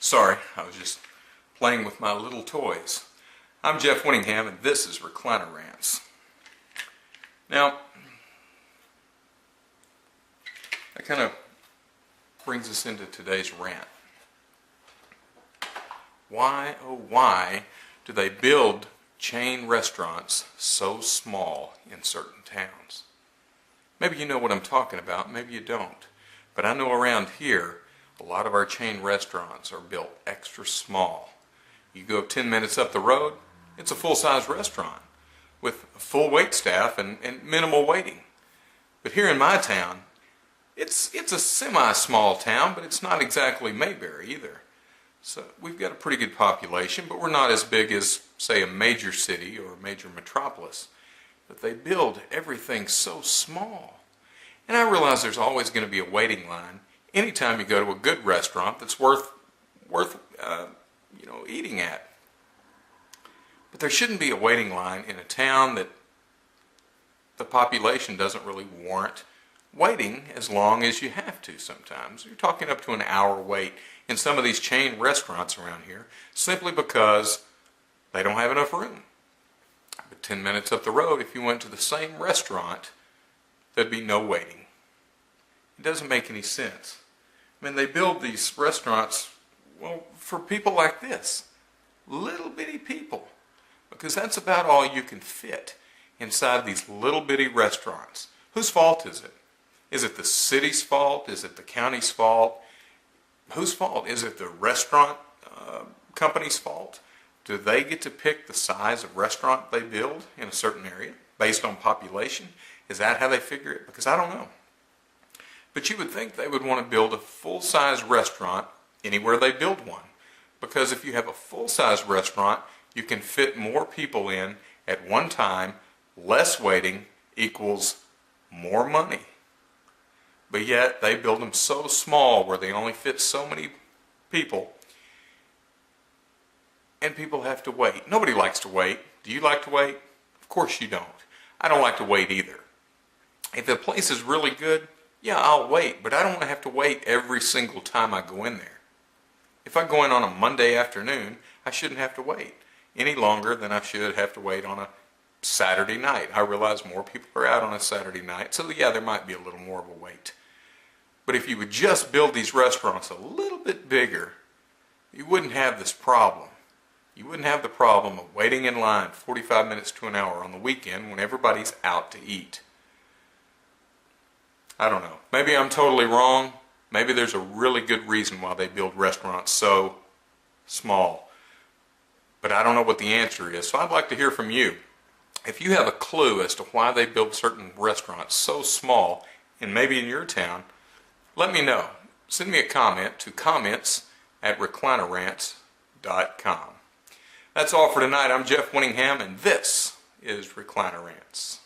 Sorry, I was just playing with my little toys. I'm Jeff Winningham, and this is Recliner Rants. Now, that kind of brings us into today's rant. Why, oh why, do they build chain restaurants so small in certain towns? Maybe you know what I'm talking about, maybe you don't. But I know around here, a lot of our chain restaurants are built extra small. You go 10 minutes up the road, it's a full-size restaurant with a full wait staff and minimal waiting. But here in my town, it's a semi-small town, but it's not exactly Mayberry either. So we've got a pretty good population, but we're not as big as, say, a major city or a major metropolis. But they build everything so small. And I realize there's always going to be a waiting line anytime you go to a good restaurant that's worth eating at. But there shouldn't be a waiting line in a town that the population doesn't really warrant waiting as long as you have to sometimes. You're talking up to an hour wait in some of these chain restaurants around here simply because they don't have enough room. But 10 minutes up the road, if you went to the same restaurant, there'd be no waiting. It doesn't make any sense. I mean, they build these restaurants, well, for people like this, little bitty people, because that's about all you can fit inside these little bitty restaurants. Whose fault is it? Is it the city's fault? Is it the county's fault? Whose fault? Is it the restaurant company's fault? Do they get to pick the size of restaurant they build in a certain area based on population? Is that how they figure it? Because I don't know. But you would think they would want to build a full-size restaurant anywhere they build one. Because if you have a full-size restaurant, you can fit more people in at one time, less waiting equals more money. But yet they build them so small where they only fit so many people, and people have to wait. Nobody likes to wait. Do you like to wait? Of course you don't. I don't like to wait either. If the place is really good, yeah, I'll wait, but I don't want to have to wait every single time I go in there. If I go in on a Monday afternoon, I shouldn't have to wait any longer than I should have to wait on a Saturday night. I realize more people are out on a Saturday night, so yeah, there might be a little more of a wait. But if you would just build these restaurants a little bit bigger, you wouldn't have this problem. You wouldn't have the problem of waiting in line 45 minutes to an hour on the weekend when everybody's out to eat. I don't know. Maybe I'm totally wrong. Maybe there's a really good reason why they build restaurants so small. But I don't know what the answer is, so I'd like to hear from you. If you have a clue as to why they build certain restaurants so small, and maybe in your town, let me know. Send me a comment to comments@reclinerrants.com. That's all for tonight. I'm Jeff Winningham, and this is Recliner Rants.